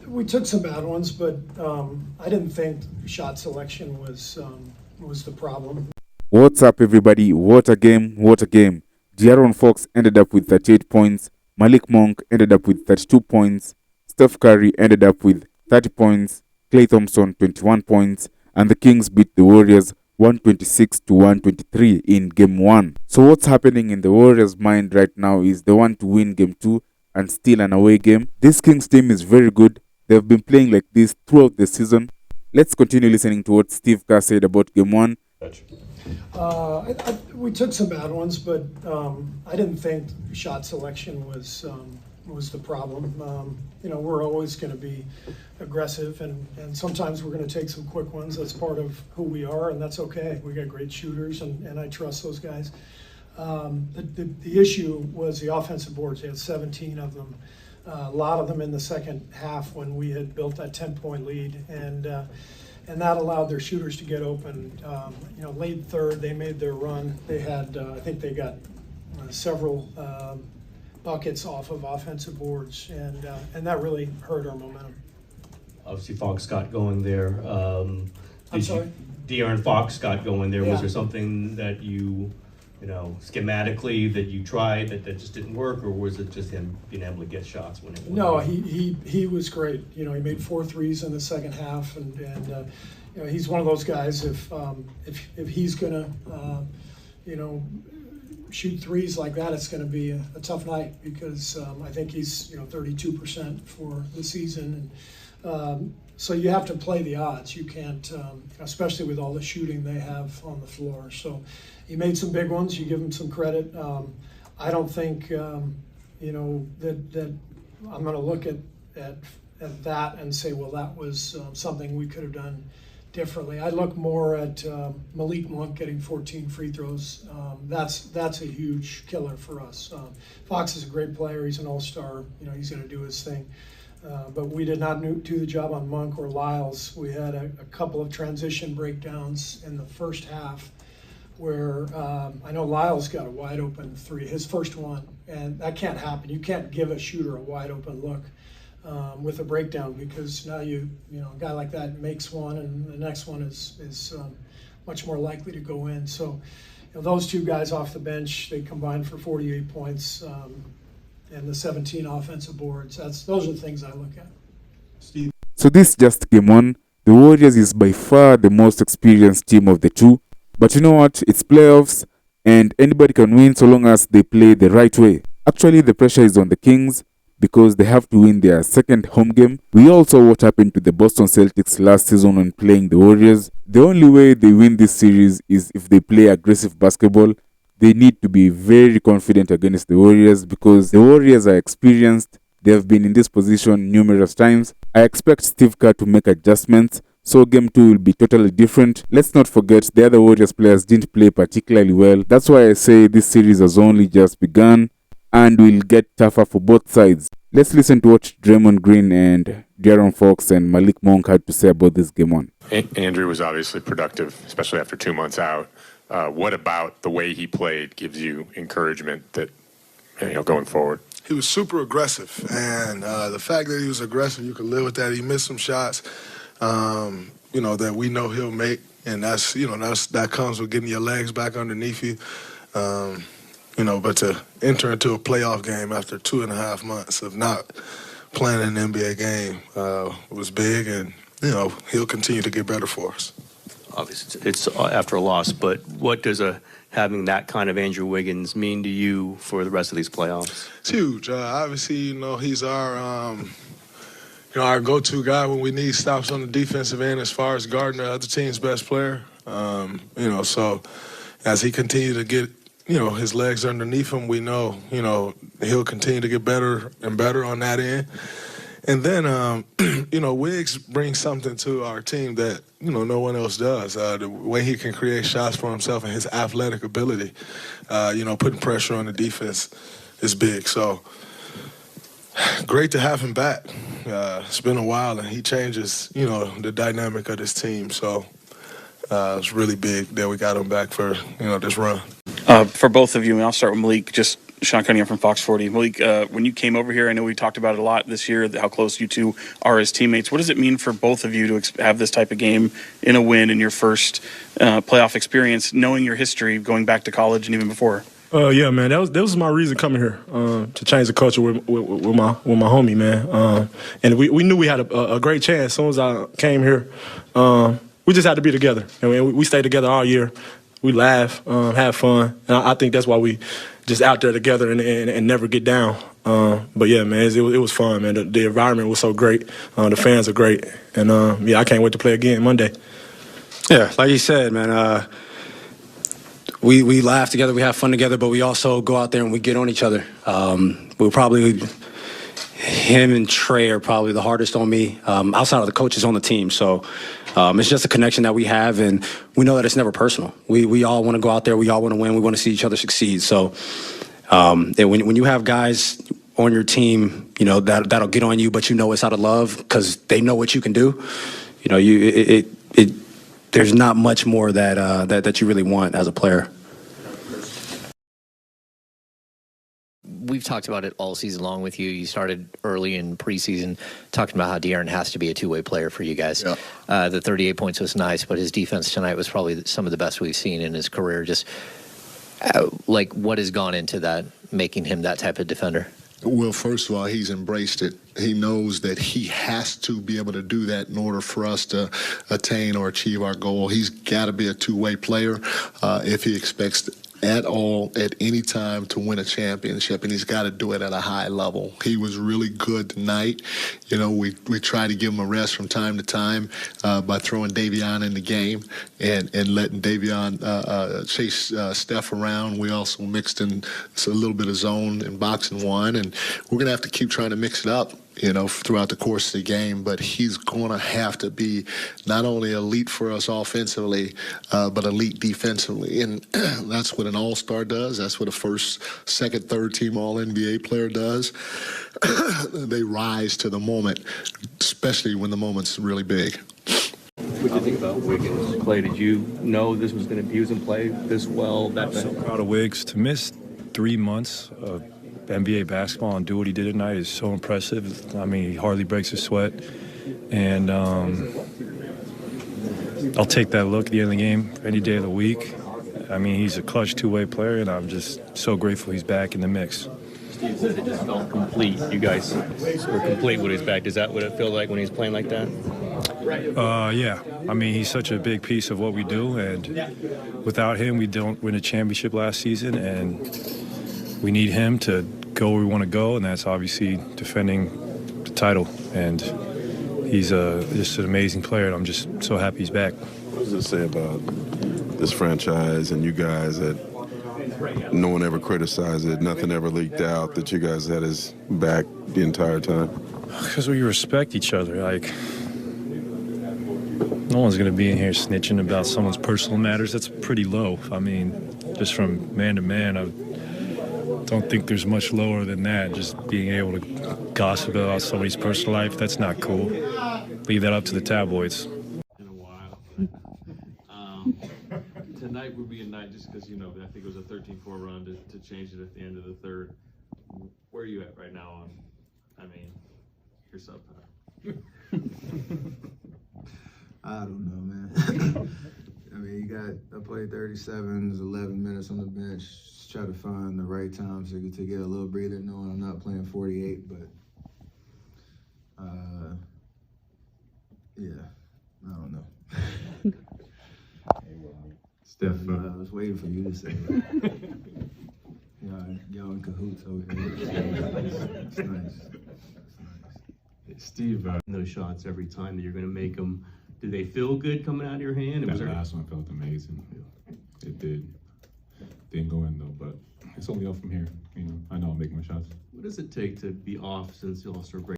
We took some bad ones, but I didn't think shot selection was the problem. What's up, everybody? What a game, what a game. De'Aaron Fox ended up with 38 points. Malik Monk ended up with 32 points. Steph Curry ended up with 30 points. Klay Thompson, 21 points. And the Kings beat the Warriors 126 to 123 in Game 1. So what's happening in the Warriors' mind right now is they want to win Game 2 and steal an away game. This Kings team is very good. They've been playing like this throughout the season. Let's continue listening to what Steve Kerr said about Game 1. We took some bad ones, but I didn't think shot selection was the problem. We're always going to be aggressive, and sometimes we're going to take some quick ones. That's part of who we are, and that's okay. We got great shooters, and I trust those guys. The issue was the offensive boards. They had 17 of them. A lot of them in the second half when we had built that 10-point lead, and that allowed their shooters to get open. Late third, they made their run. They had, I think they got several buckets off of offensive boards, and that really hurt our momentum. Obviously, Fox got going there. I'm sorry? De'Aaron Fox got going there. Yeah. Was there something that you schematically that you tried that just didn't work, or was it just him being able to get shots when it went? No, he was great. He made 4 threes in the second half, and he's one of those guys. If he's gonna shoot threes like that, it's going to be a tough night because I think he's 32% for the season, and so you have to play the odds. You can't, especially with all the shooting they have on the floor. So he made some big ones. You give him some credit. I don't think that I'm going to look at that and say, well, that was something we could have done differently. I look more at Malik Monk getting 14 free throws. That's a huge killer for us. Fox is a great player. He's an all-star. He's going to do his thing. But we did not do the job on Monk or Lyles. We had a couple of transition breakdowns in the first half where I know Lyles got a wide open three, his first one, and that can't happen. You can't give a shooter a wide open look with a breakdown, because now a guy like that makes one, and the next one is much more likely to go in. So those two guys off the bench, they combined for 48 points. And the 17 offensive boards. Those are the things I look at. Steve. So this just Game 1. The Warriors is by far the most experienced team of the two. But you know what? It's playoffs, and anybody can win so long as they play the right way. Actually, the pressure is on the Kings because they have to win their second home game. We all saw what happened to the Boston Celtics last season when playing the Warriors. The only way they win this series is if they play aggressive basketball. They need to be very confident against the Warriors because the Warriors are experienced. They have been in this position numerous times. I expect Steve Kerr to make adjustments, so Game 2 will be totally different. Let's not forget the other Warriors players didn't play particularly well. That's why I say this series has only just begun and will get tougher for both sides. Let's listen to what Draymond Green and De'Aaron Fox and Malik Monk had to say about this Game 1. Andrew was obviously productive, especially after 2 months out. What about the way he played gives you encouragement that, going forward? He was super aggressive, and the fact that he was aggressive, you can live with that. He missed some shots, that we know he'll make, and that comes with getting your legs back underneath you. But to enter into a playoff game after 2.5 months of not playing an NBA game was big, and he'll continue to get better for us. Obviously, it's after a loss, but what does having that kind of Andrew Wiggins mean to you for the rest of these playoffs? It's huge. Obviously, he's our go-to guy when we need stops on the defensive end as far as guarding the other team's best player. So as he continues to get, his legs underneath him, we know, he'll continue to get better and better on that end. And then, Wiggs brings something to our team that, no one else does. The way he can create shots for himself and his athletic ability, putting pressure on the defense is big. So great to have him back. It's been a while, and he changes, the dynamic of this team. So it's really big that we got him back for, this run. For both of you, and I'll start with Malik, just Sean Cunningham from Fox 40. Malik, when you came over here, I know we talked about it a lot this year, how close you two are as teammates. What does it mean for both of you to have this type of game in a win in your first playoff experience, knowing your history going back to college and even before? Yeah, man, that was my reason coming here, to change the culture with my homie, man. And we knew we had a great chance as soon as I came here. We just had to be together, and we stayed together all year. We laugh, have fun, and I think that's why we just out there together and never get down. But yeah, man, it was fun, man. The environment was so great. The fans are great, and I can't wait to play again Monday. Yeah, like you said, man. We laugh together, we have fun together, but we also go out there and we get on each other. Him and Trey are probably the hardest on me, outside of the coaches on the team. So it's just a connection that we have, and we know that it's never personal. We all want to go out there, we all want to win, we want to see each other succeed. So when you have guys on your team, that'll get on you, but it's out of love because they know what you can do. There's not much more that you really want as a player. We've talked about it all season long with you. You started early in preseason talking about how De'Aaron has to be a two-way player for you guys. Yeah. The 38 points was nice, but his defense tonight was probably some of the best we've seen in his career. Just what has gone into that, making him that type of defender? Well, first of all, he's embraced it. He knows that he has to be able to do that in order for us to attain or achieve our goal. He's got to be a two-way player if he expects at all, at any time, to win a championship, and he's got to do it at a high level. He was really good tonight. We try to give him a rest from time to time by throwing Davion in the game and letting Davion chase Steph around. We also mixed in a little bit of zone and box and one, and we're going to have to keep trying to mix it up, throughout the course of the game. But he's going to have to be not only elite for us offensively, but elite defensively. And that's what an all-star does. That's what a first, second, third team all-NBA player does. They rise to the moment, especially when the moment's really big. What did you think about Wiggins? Klay, did you know this was going to be using play this well? I'm so proud of Wiggs. To miss 3 months of NBA basketball and do what he did tonight is so impressive. I mean, he hardly breaks a sweat. And I'll take that look at the end of the game any day of the week. I mean, he's a clutch two-way player, and I'm just so grateful he's back in the mix. Steve said it just felt complete. You guys were complete with his back. Is that what it feels like when he's playing like that? Yeah. I mean, he's such a big piece of what we do, and without him, we don't win a championship last season, and we need him to go where we want to go, and that's obviously defending the title. And he's just an amazing player, and I'm just so happy he's back. What does it say about this franchise and you guys that no one ever criticized it, nothing ever leaked out, that you guys had his back the entire time? Because we respect each other. Like, no one's going to be in here snitching about someone's personal matters. That's pretty low. I mean, just from man to man, I don't think there's much lower than that. Just being able to gossip about somebody's personal life, that's not cool. Leave that up to the tabloids. In a while. Tonight would be a night just because, I think it was a 13-4 run to change it at the end of the third. Where are you at right now you're subpar. I don't know, man. I played 37s, 11 minutes on the bench. Just try to find the right time to get a little breather, knowing I'm not playing 48, but yeah, I don't know. Steph, I was waiting for you to say that. Y'all in cahoots over here. It's nice. Steve, those shots every time that you're going to make them, do they feel good coming out of your hand? That last one felt amazing. It did. Didn't go in though, but it's only up from here. I know I'll make my shots. What does it take to be off since the All-Star break?